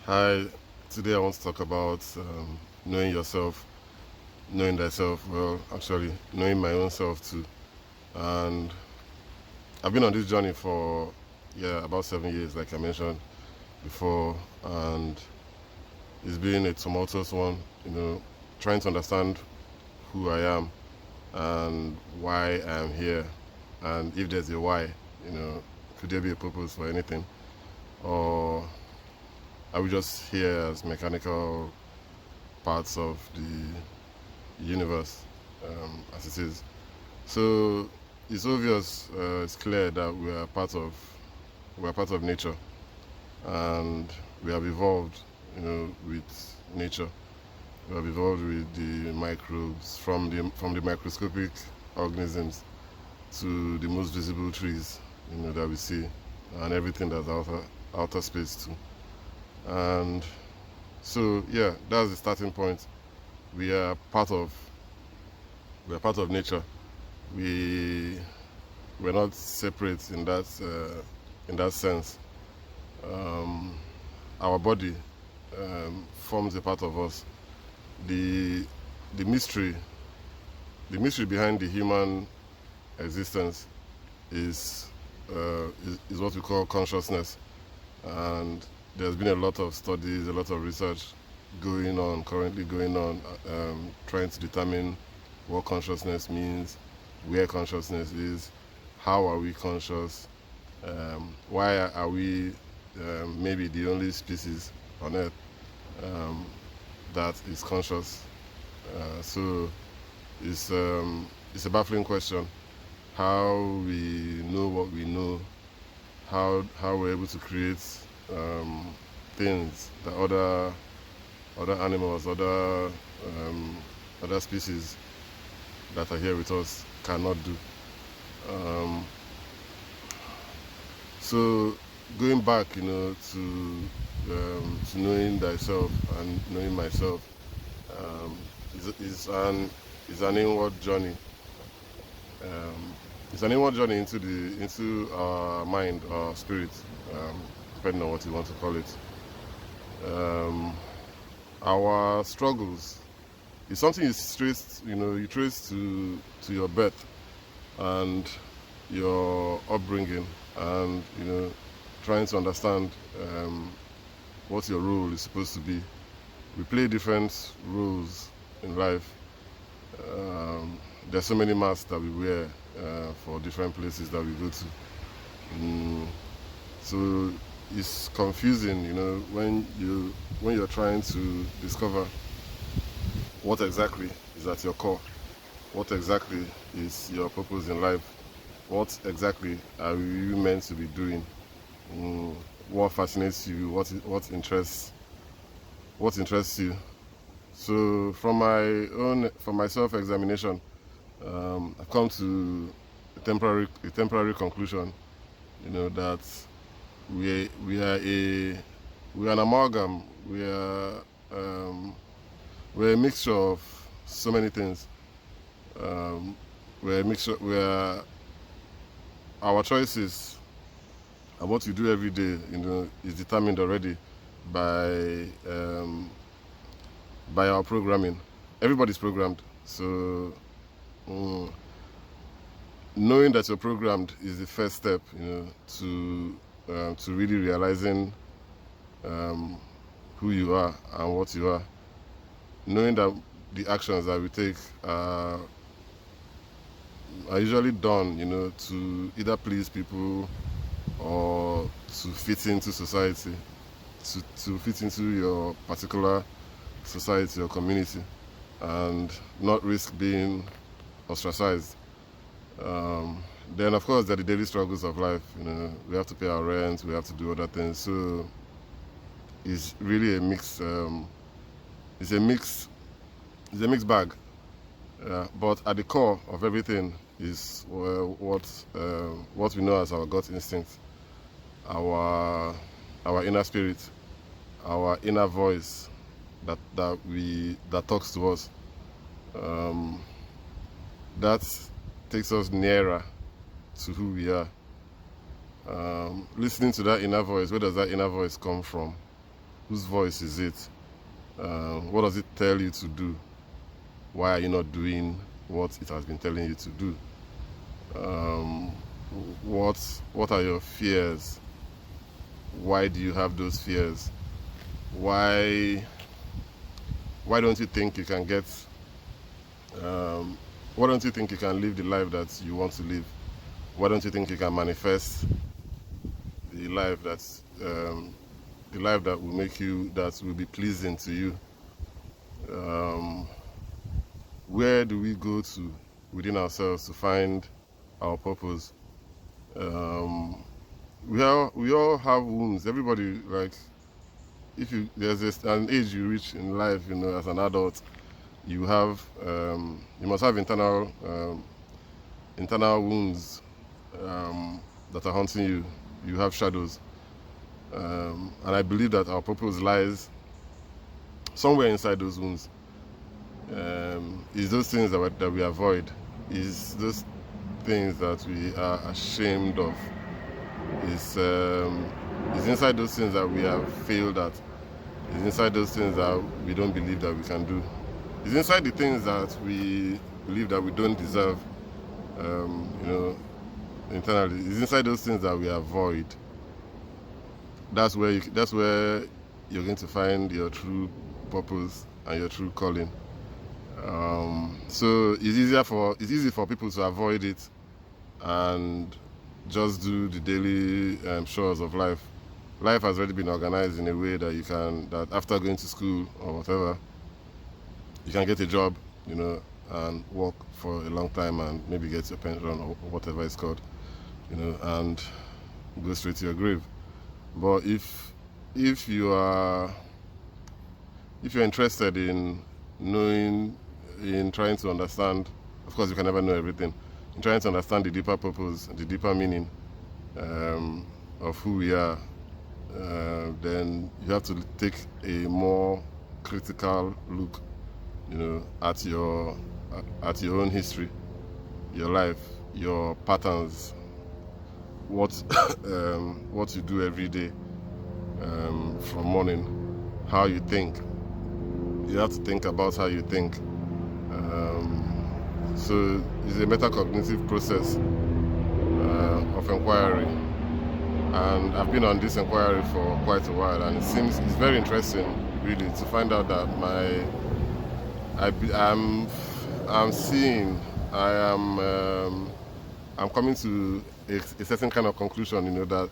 Hi, today I want to talk about knowing yourself, knowing thyself. Well, actually, knowing my own self too. And I've been on this journey for, about 7 years, like I mentioned before. And it's been a tumultuous one, trying to understand who I am and why I am here. And if there's a why, could there be a purpose for anything? Or are we just here as mechanical parts of the universe as it is? So it's obvious, it's clear that we are part of nature, and we have evolved, with nature. We have evolved with the microbes from the microscopic organisms to the most visible trees, that we see, and everything that's outer space too. And so yeah, that's the starting point. We are part of we are part of nature. We we're not separate in that sense. Um, our body forms a part of us. The the mystery the mystery behind the human existence is what we call consciousness, and there's been a lot of studies, a lot of research currently going on, trying to determine what consciousness means, where consciousness is, how are we conscious, why are we maybe the only species on Earth um, that is conscious. So it's a baffling question. How we know what we know, how we're able to create things that other animals, other species that are here with us cannot do. Um, so going back, to knowing thyself and knowing myself, um, is an inward journey. Um, it's an inward journey into our mind, our spirit, depending on what you want to call it. Um, our struggles is something you trace to your birth and your upbringing, and trying to understand what your role is supposed to be. We play different roles in life. There's so many masks that we wear for different places that we go to. So it's confusing, when you're trying to discover what exactly is at your core, what exactly is your purpose in life, what exactly are you meant to be doing, mm, what fascinates you, what interests you. So from my self-examination, I've come to a temporary conclusion, that we are an amalgam. We're a mixture of so many things. We're a mixture. Our choices and what you do every day, is determined already by our programming. Everybody's programmed. So mm, knowing that you're programmed is the first step, to really realizing um, who you are and what you are. Knowing that the actions that we take are usually done, to either please people or to fit into society, to fit into your particular society or community, and not risk being ostracized. Um, then, of course, there are the daily struggles of life. We have to pay our rent, we have to do other things. So it's really a mix. It's a mix. It's a mixed bag. But at the core of everything is what we know as our gut instinct, our inner spirit, our inner voice that talks to us. Um, that takes us nearer to who we are. Listening to that inner voice. Where does that inner voice come from? Whose voice is it? What does it tell you to do? Why are you not doing what it has been telling you to do? Um, what are your fears? Why do you have those fears? Why don't you think you can get why don't you think you can live the life that you want to live? Why don't you think you can manifest the life that will make you, that will be pleasing to you? Where do we go to within ourselves to find our purpose? We all have wounds. Everybody, like, if you an age you reach in life, as an adult, you must have internal wounds that are haunting you. You have shadows, and I believe that our purpose lies somewhere inside those wounds. Is those things that we avoid, is those things that we are ashamed of, is inside those things that we have failed at, is inside those things that we don't believe that we can do, is inside the things that we believe that we don't deserve, internally, is inside those things that we avoid. That's where you're going to find your true purpose and your true calling. So it's easy for people to avoid it and just do the daily chores of life. Life has already been organized in a way that that after going to school or whatever, you can get a job, and work for a long time and maybe get your pension or whatever it's called, and go straight to your grave. But if you're interested in trying to understand, of course you can never know everything, in trying to understand the deeper purpose, the deeper meaning of who we are, then you have to take a more critical look, at your own history, your life, your patterns, what you do every day, from morning, how you think. You have to think about how you think. So it's a metacognitive process of inquiry, and I've been on this inquiry for quite a while, and it's very interesting, really, to find out that I'm coming to a certain kind of conclusion, that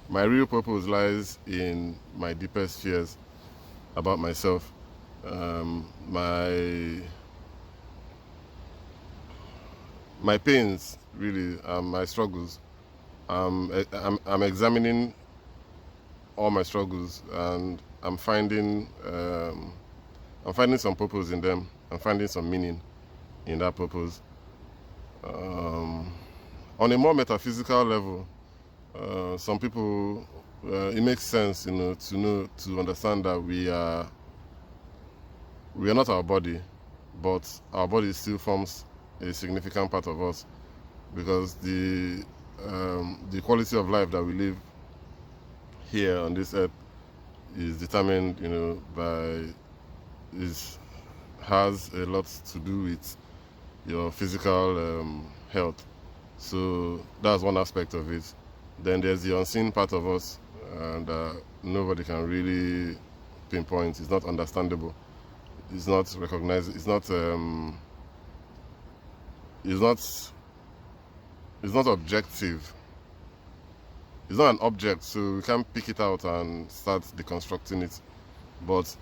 my real purpose lies in my deepest fears about myself. My pains, really, my struggles. I'm examining all my struggles, and I'm finding some purpose in them. I'm finding some meaning in that purpose. On a more metaphysical level, some people, it makes sense, to understand that we are not our body, but our body still forms a significant part of us, because the quality of life that we live here on this earth is determined, has a lot to do with your physical health. So that's one aspect of it. Then there's the unseen part of us that nobody can really pinpoint. It's not understandable. It's not recognized. It's not objective. It's not an object, so we can't pick it out and start deconstructing it. But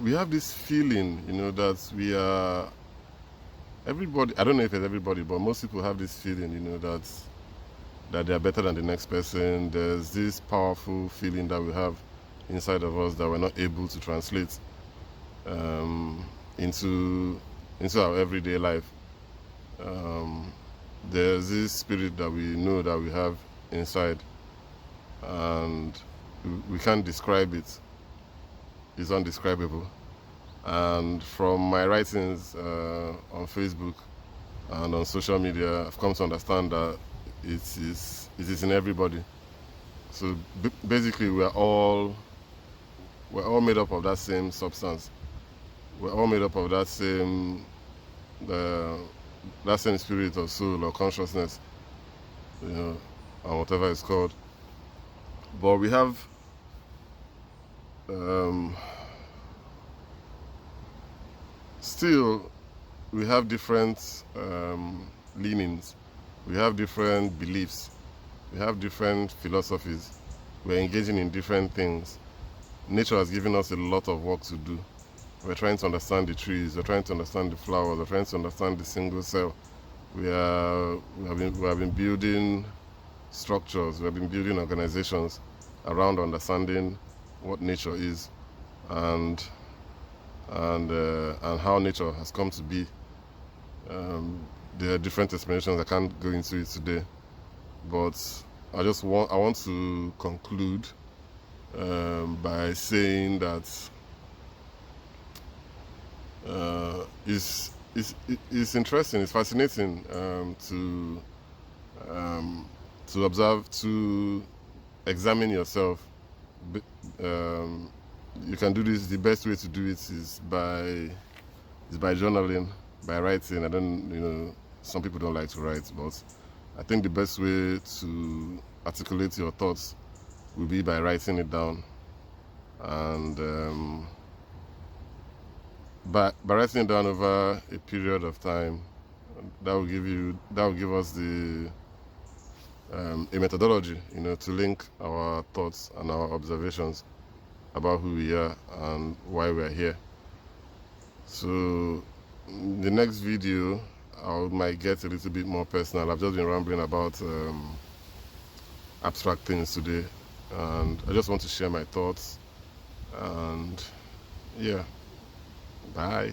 we have this feeling, that we are, everybody, I don't know if it's everybody, but most people have this feeling, that they are better than the next person. There's this powerful feeling that we have inside of us that we're not able to translate into our everyday life. There's this spirit that we know that we have inside, and we can't describe it. It's undescribable. And from my writings on Facebook and on social media, I've come to understand that it is in everybody. So basically, we're all made up of that same substance. We're all made up of uh, that same spirit or soul or consciousness, you know, or whatever it's called. But we have still we have different leanings, we have different beliefs, we have different philosophies. We're engaging in different things. Nature has given us a lot of work to do. We're trying to understand the trees, we're trying to understand the flowers, we're trying to understand the single cell. We have been building structures, we have been building organizations around understanding what nature is and how nature has come to be. There are different explanations. I can't go into it today, but I want to conclude by saying that it's interesting, it's fascinating to observe, to examine yourself. You can do this. The best way to do it is by journaling, by writing. I don't, some people don't like to write, but I think the best way to articulate your thoughts will be by writing it down, and by writing it down over a period of time, that will give us a methodology, to link our thoughts and our observations about who we are and why we are here. So the next video I might get a little bit more personal. I've just been rambling about abstract things today, and I just want to share my thoughts. And yeah, bye.